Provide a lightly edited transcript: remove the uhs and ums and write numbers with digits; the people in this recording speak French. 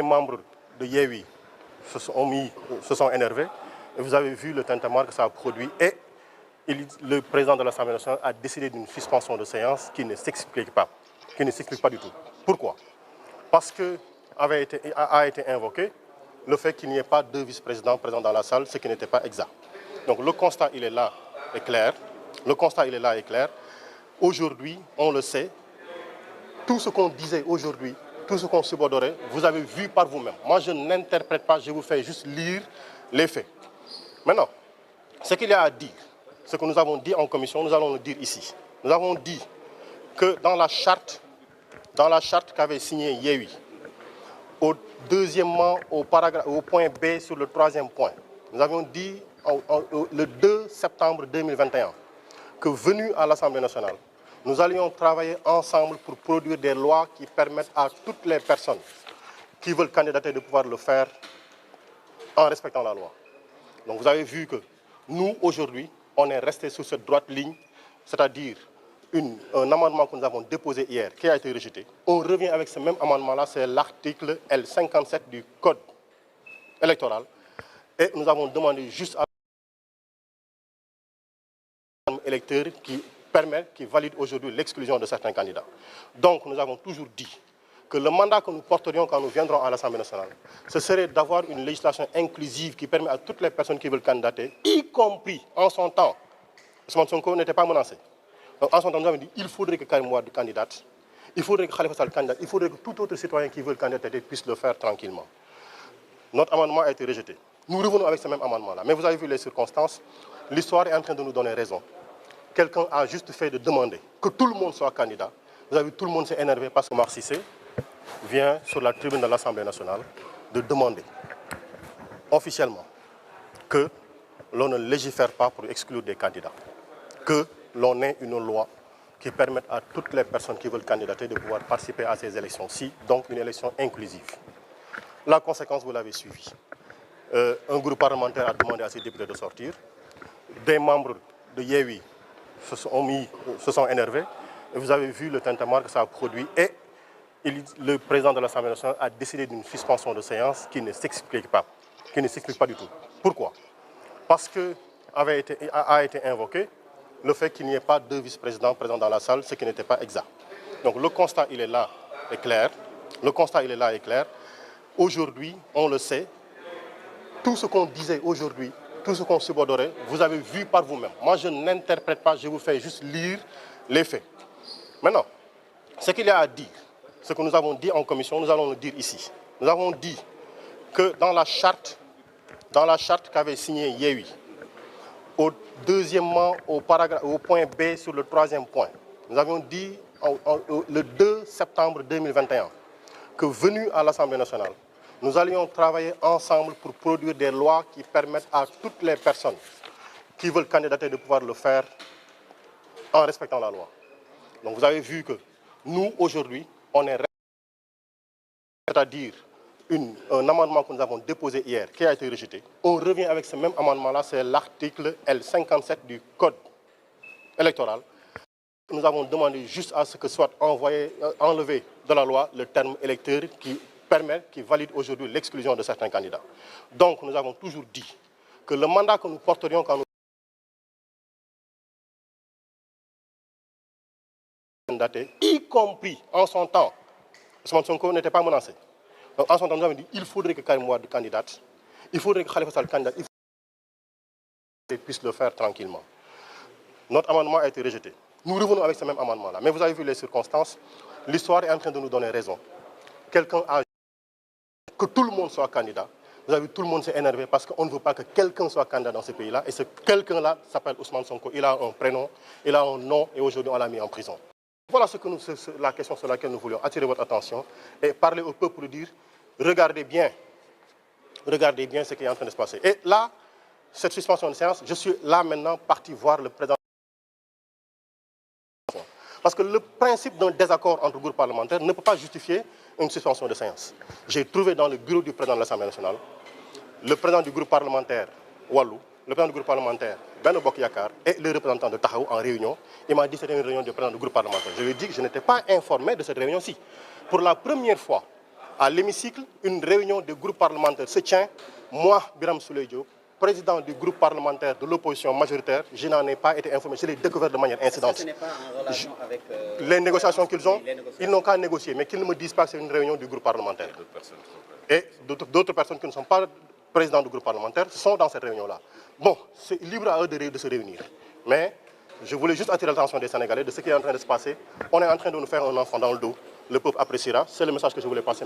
membres de Yewwi se sont énervés. Et vous avez vu le tintamarre que ça a produit. Et le président de l'Assemblée nationale a décidé d'une suspension de séance qui ne s'explique pas. Du tout. Pourquoi? Parce que a été invoqué le fait qu'il n'y ait pas deux vice-présidents présents dans la salle, ce qui n'était pas exact. Donc le constat, il est là, est clair. Aujourd'hui, on le sait, tout ce qu'on disait aujourd'hui, tout ce qu'on subodorait, vous avez vu par vous-même. Moi, je n'interprète pas, je vous fais juste lire les faits. Maintenant, ce qu'il y a à dire, ce que nous avons dit en commission, nous allons le dire ici. Nous avons dit que dans la charte qu'avait signée Yewwi, deuxièmement, au point B sur le troisième point, nous avions dit le 2 septembre 2021 que venu à l'Assemblée nationale, nous allions travailler ensemble pour produire des lois qui permettent à toutes les personnes qui veulent candidater de pouvoir le faire en respectant la loi. Donc vous avez vu que nous, aujourd'hui, on est resté sur cette droite ligne, c'est-à-dire un amendement que nous avons déposé hier, qui a été rejeté. On revient avec ce même amendement-là, c'est l'article L57 du Code électoral. Et nous avons demandé juste à l'électeur qui valide aujourd'hui l'exclusion de certains candidats. Donc nous avons toujours dit que le mandat que nous porterions quand nous viendrons à l'Assemblée nationale, ce serait d'avoir une législation inclusive qui permet à toutes les personnes qui veulent candidater, y compris en son temps, Ousmane Sonko n'était pas menacé. Donc en son temps, nous avons dit qu'il faudrait que Karim Wade candidate, il faudrait que Khalifa Sall candidate, il faudrait que tout autre citoyen qui veut candidater puisse le faire tranquillement. Notre amendement a été rejeté. Nous revenons avec ce même amendement-là. Mais vous avez vu les circonstances, l'histoire est en train de nous donner raison. Quelqu'un a juste fait de demander que tout le monde soit candidat. Vous avez vu, tout le monde s'est énervé parce que Omar Cissé vient sur la tribune de l'Assemblée nationale de demander officiellement que l'on ne légifère pas pour exclure des candidats, que l'on ait une loi qui permette à toutes les personnes qui veulent candidater de pouvoir participer à ces élections-ci, donc une élection inclusive. La conséquence, vous l'avez suivi. Un groupe parlementaire a demandé à ses députés de sortir. Des membres de Yewwi se sont énervés. Et vous avez vu le tintamarre que ça a produit. Et le président de l'Assemblée nationale a décidé d'une suspension de séance qui ne s'explique pas. Du tout. Pourquoi? Parce que a été invoqué le fait qu'il n'y ait pas deux vice-présidents présents dans la salle, ce qui n'était pas exact. Donc le constat, il est là, est clair. Aujourd'hui, on le sait, tout ce qu'on disait aujourd'hui, tout ce qu'on subodorait, vous avez vu par vous-même. Moi, je n'interprète pas, je vous fais juste lire les faits. Maintenant, ce qu'il y a à dire, ce que nous avons dit en commission, nous allons le dire ici. Nous avons dit que dans la charte qu'avait signée Yewwi, deuxièmement, au point B sur le troisième point, nous avions dit le 2 septembre 2021 que venu à l'Assemblée nationale, nous allions travailler ensemble pour produire des lois qui permettent à toutes les personnes qui veulent candidater de pouvoir le faire en respectant la loi. Donc vous avez vu que nous, aujourd'hui, on est resté, c'est-à-dire un amendement que nous avons déposé hier, qui a été rejeté. On revient avec ce même amendement-là, c'est l'article L57 du Code électoral. Nous avons demandé juste à ce que soit enlevé de la loi le terme électeur qui valide aujourd'hui l'exclusion de certains candidats. Donc nous avons toujours dit que le mandat que nous porterions quand nous candidater, y compris en son temps, Ousmane Sonko n'était pas menacé. Donc en son temps, nous avons dit qu'il faudrait que Karim Wade candidate, il faudrait que Khalifa Sall candidate, il faudrait qu'il puisse le faire tranquillement. Notre amendement a été rejeté. Nous revenons avec ce même amendement-là. Mais vous avez vu les circonstances, l'histoire est en train de nous donner raison. Quelqu'un a que tout le monde soit candidat. Vous avez vu, tout le monde s'est énervé parce qu'on ne veut pas que quelqu'un soit candidat dans ce pays-là. Et ce quelqu'un-là s'appelle Ousmane Sonko. Il a un prénom, il a un nom et aujourd'hui on l'a mis en prison. Voilà la question sur laquelle nous voulions attirer votre attention et parler au peuple pour dire regardez bien ce qui est en train de se passer. Et là, cette suspension de séance, je suis là maintenant parti voir le président. Parce que le principe d'un désaccord entre groupes parlementaires ne peut pas justifier une suspension de séance. J'ai trouvé dans le bureau du président de l'Assemblée nationale le président du groupe parlementaire Wallou, le président du groupe parlementaire Benno Bokk Yakaar et le représentant de Taxawu en réunion. Il m'a dit que c'était une réunion du président du groupe parlementaire. Je lui ai dit que je n'étais pas informé de cette réunion-ci. Pour la première fois, à l'hémicycle, une réunion des groupes parlementaires se tient. Moi, Birame Souleye Diop, président du groupe parlementaire de l'opposition majoritaire, je n'en ai pas été informé. Je l'ai découvert de manière incidente. Ce n'est pas en relation avec les négociations qu'ils ont, ils n'ont qu'à négocier, mais qu'ils ne me disent pas que c'est une réunion du groupe parlementaire. Et d'autres personnes qui ne sont pas présidents du groupe parlementaire sont dans cette réunion-là. Bon, c'est libre à eux de se réunir. Mais je voulais juste attirer l'attention des Sénégalais de ce qui est en train de se passer. On est en train de nous faire un enfant dans le dos. Le peuple appréciera. C'est le message que je voulais passer.